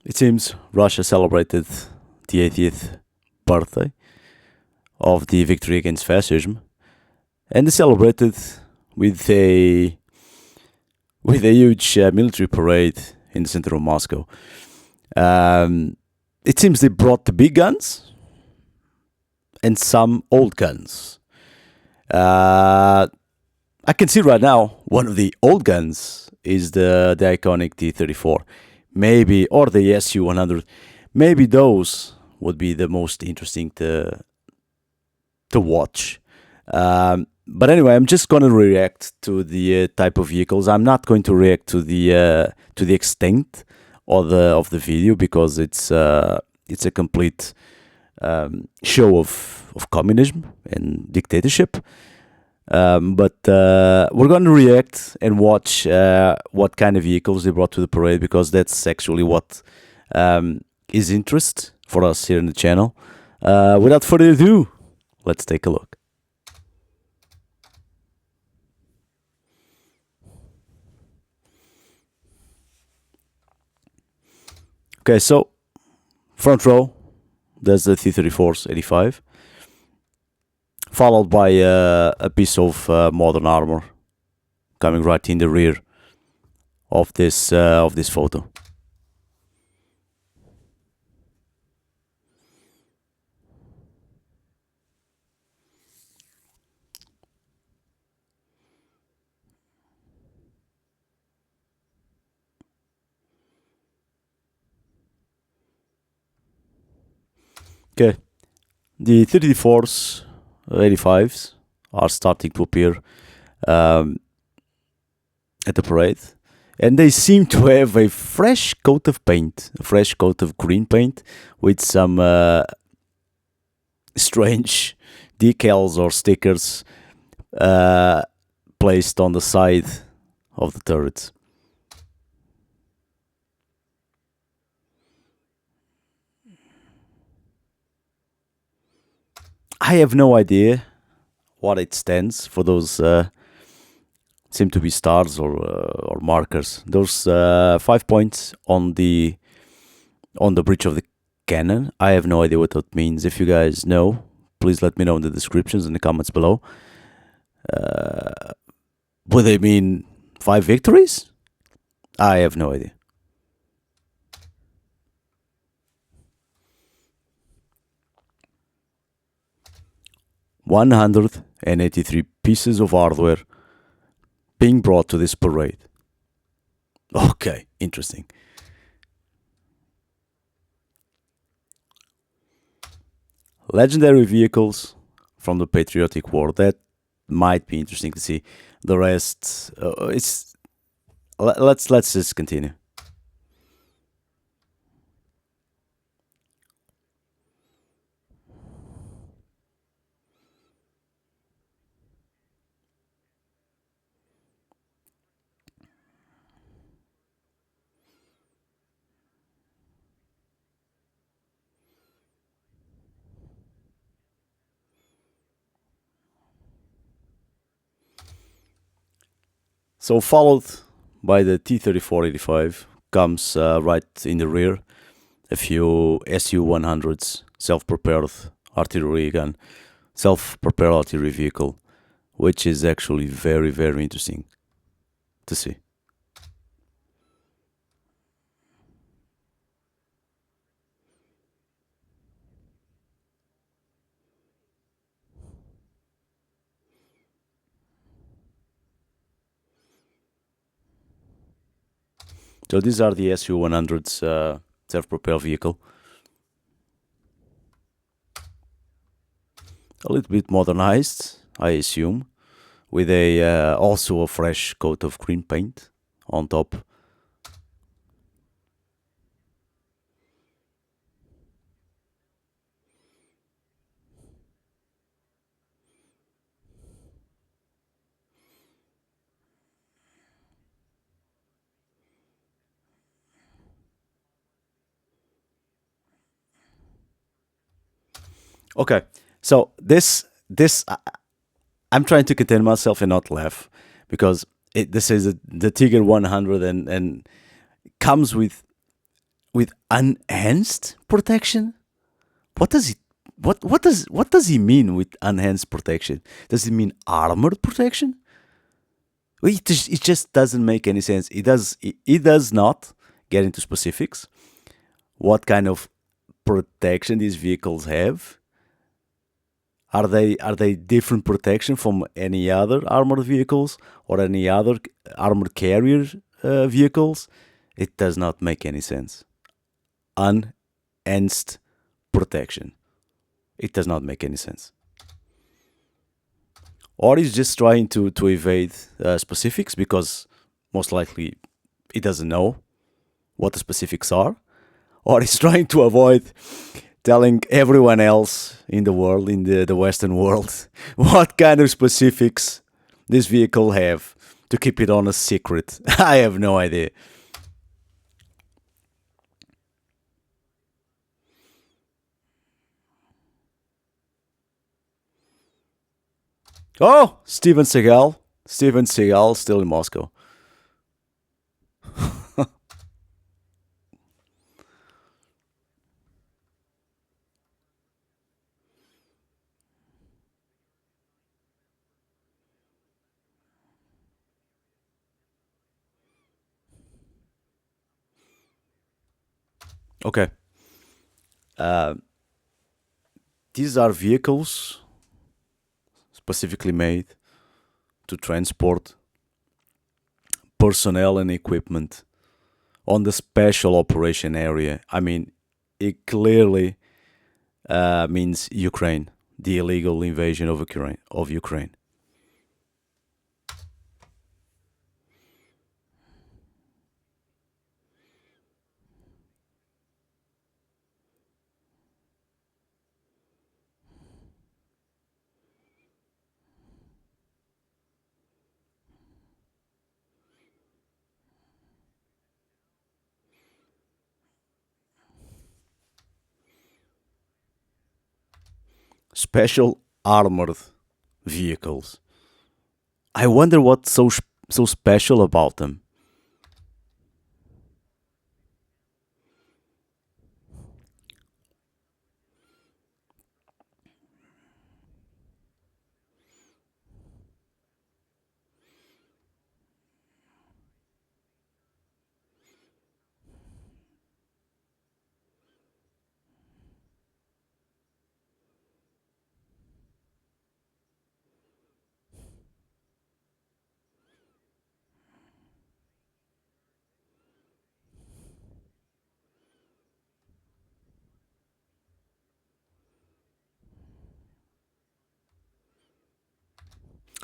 It seems Russia celebrated the 80th birthday of the victory against fascism, and they celebrated with a huge military parade in the center of Moscow. It seems they brought the big guns and some old guns. I can see right now one of the old guns is the iconic T-34, maybe, or the Su-100. Maybe those would be the most interesting to watch. But anyway, I'm just gonna react to the type of vehicles. I'm not going to react to the extent of the video because it's a complete show of communism and dictatorship. But we're going to react and watch what kind of vehicles they brought to the parade because that's actually what is interest for us here in the channel. Without further ado, let's take a look. Okay, so front row, there's the T-34's 85. Followed by a piece of modern armor coming right in the rear of this photo. Okay, the 34s, 85s are starting to appear at the parade, and they seem to have a fresh coat of paint, a fresh coat of green paint with some strange decals or stickers placed on the side of the turrets. I have no idea what it stands for. Those seem to be stars or markers. Those 5 points on the bridge of the cannon. I have no idea what that means. If you guys know, please let me know in the descriptions and the comments below. Would they mean 5 victories? I have no idea. $183 pieces of hardware being brought to this parade. Okay, interesting. Legendary vehicles from the Patriotic War. That might be interesting to see. The rest, it's let's just continue. So followed by the T-34-85 comes right in the rear a few Su-100s, self-propelled artillery gun, self-propelled artillery vehicle, which is actually very, very interesting to see. So these are the Su-100s self-propelled vehicle. A little bit modernized, I assume, with a also a fresh coat of green paint on top. Okay, so I'm trying to contain myself and not laugh because this is the Tiger 100 and comes with with enhanced protection. What does it? What does he mean with enhanced protection? Does it mean armored protection? Well, it just doesn't make any sense. It does not get into specifics. What kind of protection these vehicles have? Are they different protection from any other armored vehicles or any other armored carrier vehicles? It does not make any sense. Enhanced protection. It does not make any sense. Or he's just trying to evade specifics because most likely he doesn't know what the specifics are. Or he's trying to avoid telling everyone else in the world, in the Western world, what kind of specifics this vehicle have to keep it on a secret. I have no idea. Oh, Steven Seagal. Steven Seagal still in Moscow. Okay. Uh, these are vehicles specifically made to transport personnel and equipment on the special operation area. I mean, it clearly means Ukraine, the illegal invasion of Ukraine. Special armored vehicles. I wonder what's so special about them.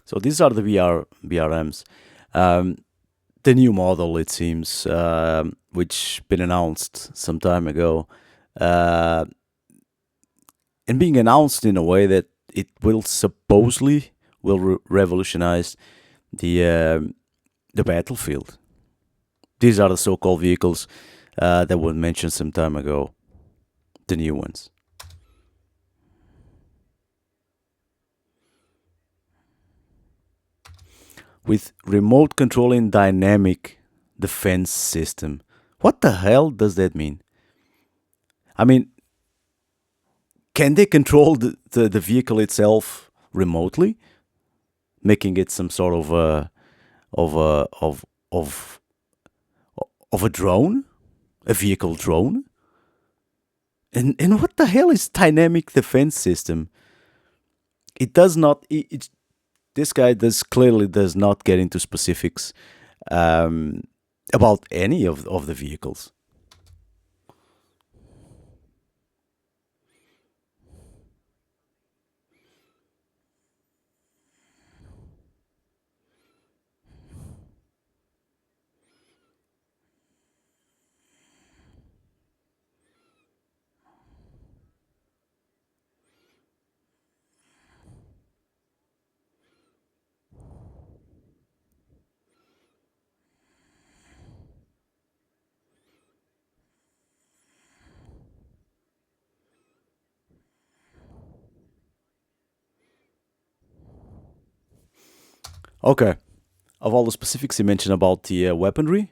So these are the BRMs. Um, the new model, it seems, which been announced some time ago, uh, and being announced in a way that it will supposedly will revolutionize the battlefield. These are the so-called vehicles that were mentioned some time ago, the new ones, with remote controlling dynamic defense system. What the hell does that mean? I mean, can they control the vehicle itself remotely, making it some sort of of a of of a drone, a vehicle drone? And what the hell is dynamic defense system? It does not. This guy does not get into specifics um, about any of the vehicles. Okay, of all the specifics you mentioned about the weaponry,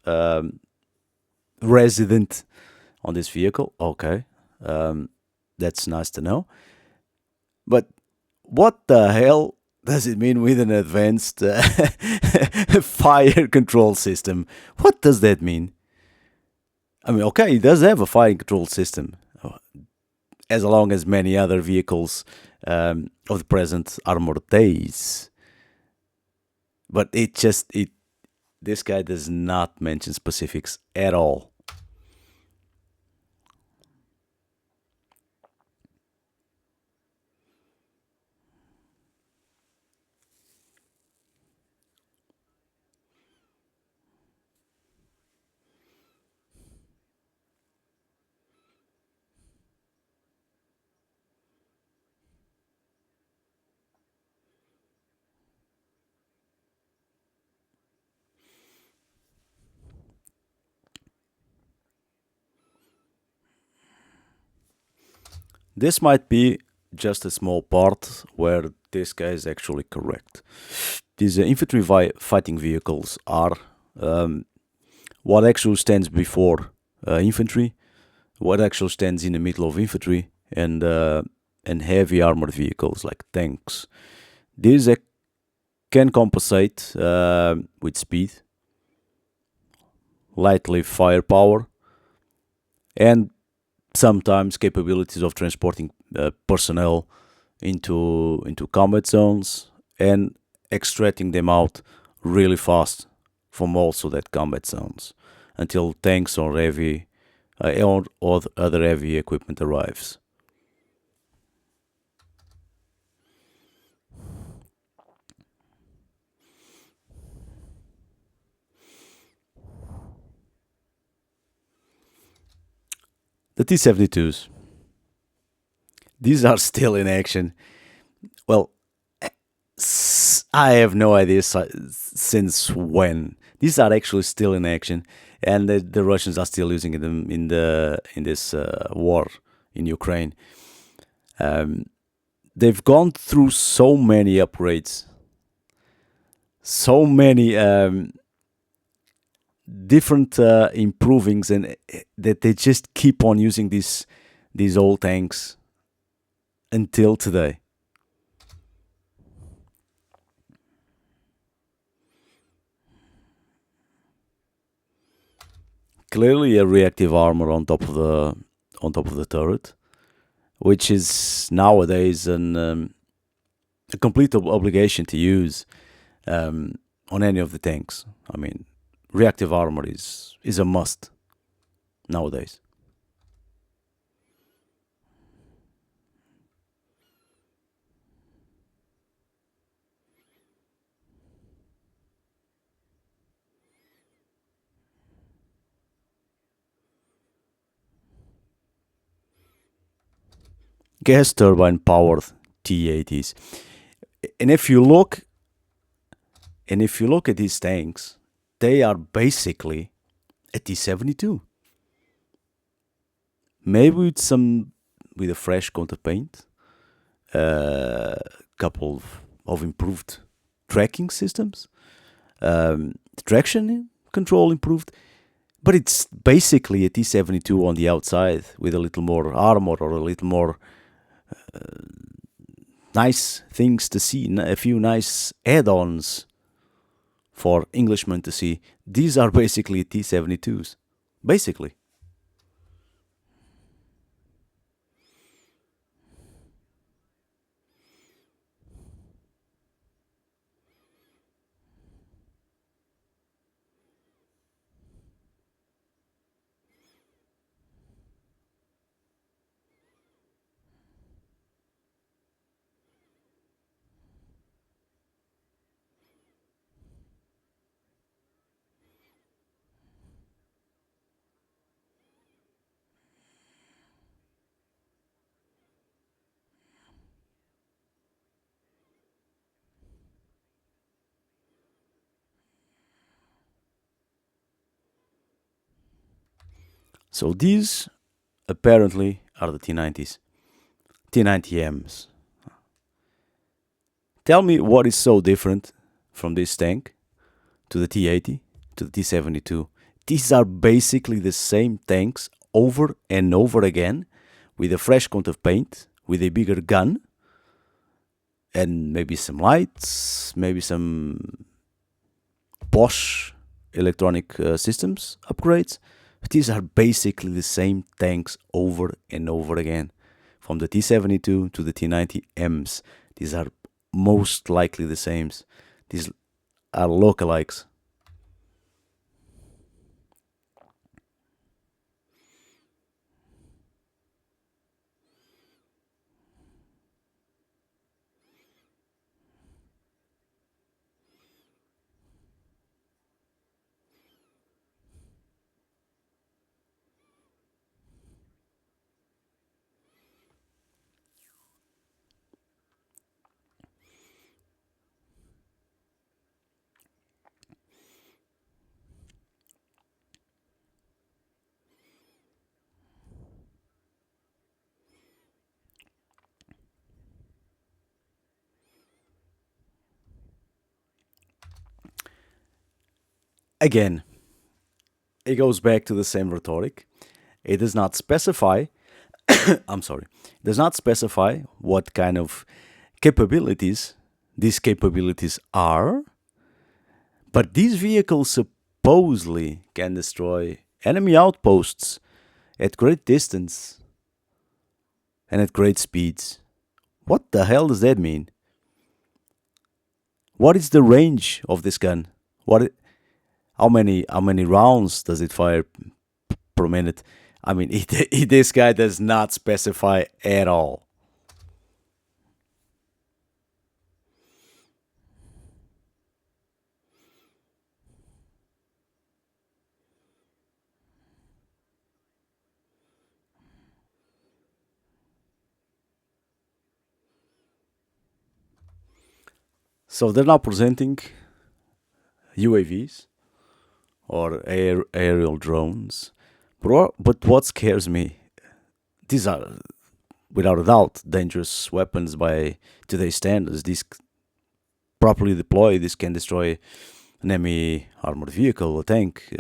um, resident on this vehicle. Okay, um, that's nice to know. But what the hell does it mean with an advanced fire control system? What does that mean? I mean, okay, it does have a fire control system, as long as many other vehicles of the present armored days. But it this guy does not mention specifics at all. This might be just a small part where this guy is actually correct. These infantry fighting vehicles are um, what actually stands before infantry, what actually stands in the middle of infantry, and heavy armored vehicles like tanks. These can compensate with speed, lightly firepower, and sometimes capabilities of transporting personnel into combat zones and extracting them out really fast from also that combat zones until tanks or heavy or other heavy equipment arrives. The T-72s, these are still in action. Well, I have no idea since when. These are actually still in action, and the Russians are still using them in this war in Ukraine. Um, they've gone through so many upgrades, so many different improvings, and that they just keep on using these old tanks until today. Clearly, a reactive armor on top of the turret, which is nowadays a complete obligation to use on any of the tanks. I mean, reactive armor is a must nowadays. Gas turbine powered T80s, and if you look at these tanks, they are basically a T-72, maybe with with a fresh coat of paint, a couple of improved tracking systems, traction control improved, but it's basically a T-72 on the outside with a little more armor or a little more nice things to see, a few nice add-ons for Englishmen to see. These are basically T-72s, basically. So these apparently are the T90s, T90Ms. Tell me what is so different from this tank to the T80 to the T-72. These are basically the same tanks over and over again with a fresh coat of paint, with a bigger gun, and maybe some lights, maybe some Bosch electronic systems upgrades. These are basically the same tanks over and over again, from the T-72 to the T-90Ms. These are most likely the same. These are lookalikes. Again, it goes back to the same rhetoric. It does not specify, I'm sorry, it does not specify what kind of capabilities these capabilities are, but these vehicles supposedly can destroy enemy outposts at great distance and at great speeds. What the hell does that mean? What is the range of this gun? How many rounds does it fire per minute? I mean, this guy does not specify at all. So they're not presenting UAVs or aerial drones. But what scares me, these are without a doubt dangerous weapons by today's standards. These properly deployed, this can destroy an enemy armored vehicle, a tank,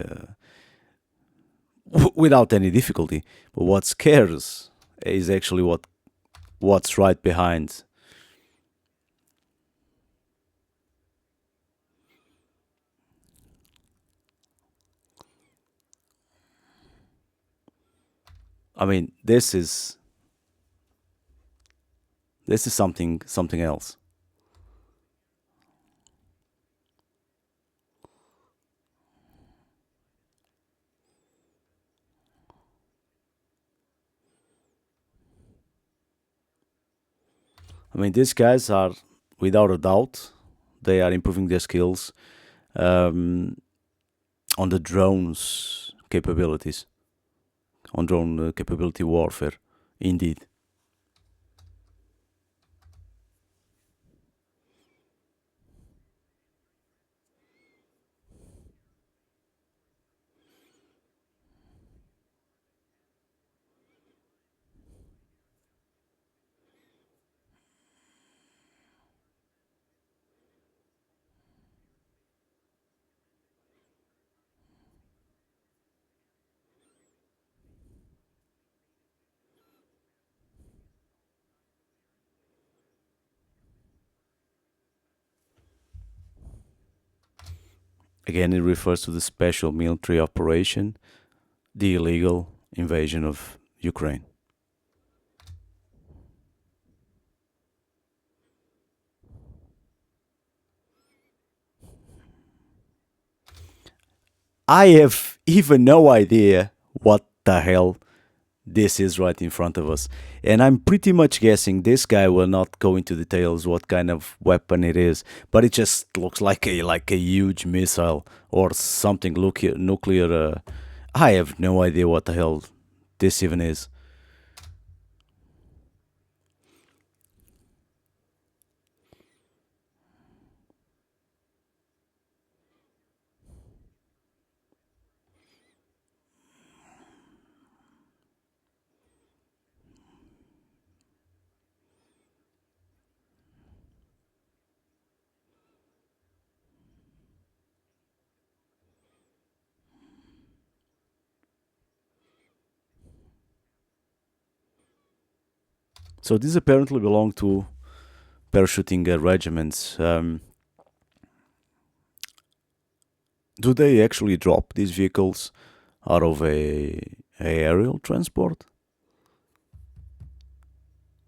without any difficulty. But what scares is actually what's right behind. I mean, this is something else. I mean, these guys are without a doubt they are improving their skills um, on the drones capabilities, on drone capability warfare. Indeed. Again, it refers to the special military operation, the illegal invasion of Ukraine. I have even no idea what the hell this is right in front of us. And I'm pretty much guessing this guy will not go into details what kind of weapon it is, but it just looks like a huge missile or something nuclear. I have no idea what the hell this even is. So these apparently belong to parachuting regiments. Do they actually drop these vehicles out of a aerial transport?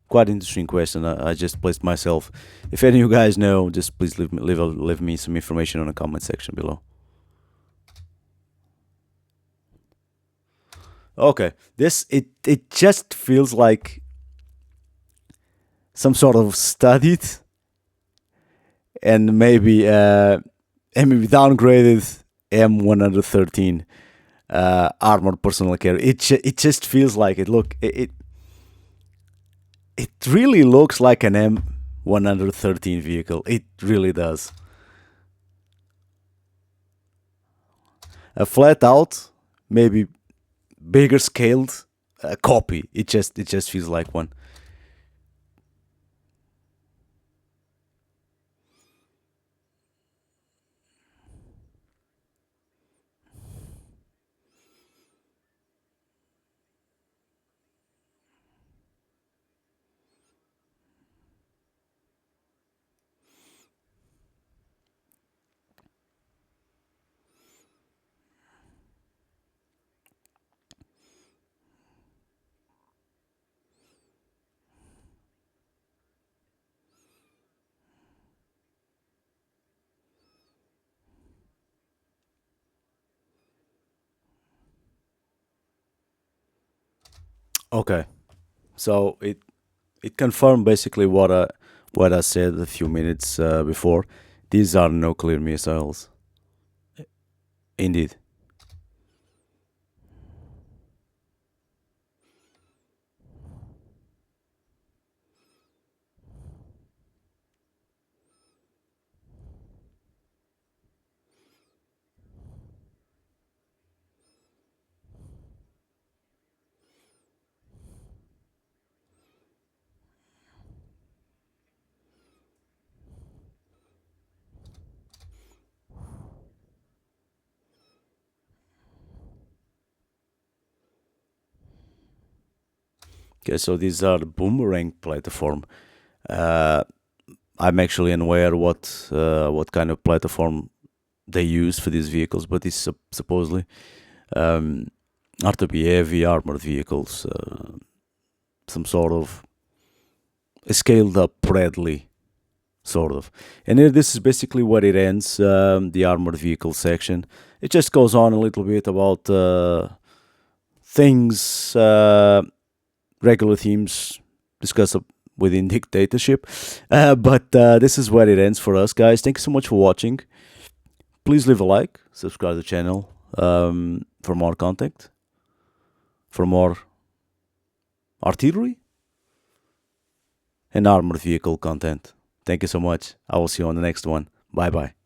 Quite interesting question. I just placed myself. If any of you guys know, just please leave me some information on the comment section below. Okay, it just feels like some sort of studied and maybe downgraded M113 armored personnel carrier. It just feels like it. Look, it really looks like an M113 vehicle. It really does. A flat out, maybe bigger scaled copy. It just feels like one. Okay, so it confirmed basically what I said a few minutes before. These are nuclear missiles. Indeed. Okay, so these are the boomerang platform. Uh, I'm actually unaware what kind of platform they use for these vehicles, but it's supposedly um, are to be heavy armored vehicles, some sort of scaled up Bradley, sort of. And here, this is basically where it ends, the armored vehicle section. It just goes on a little bit about things, regular themes discussed within dictatorship. But this is where it ends for us, guys. Thank you so much for watching. Please leave a like, subscribe to the channel for more content, for more artillery and armored vehicle content. Thank you so much. I will see you on the next one. Bye bye.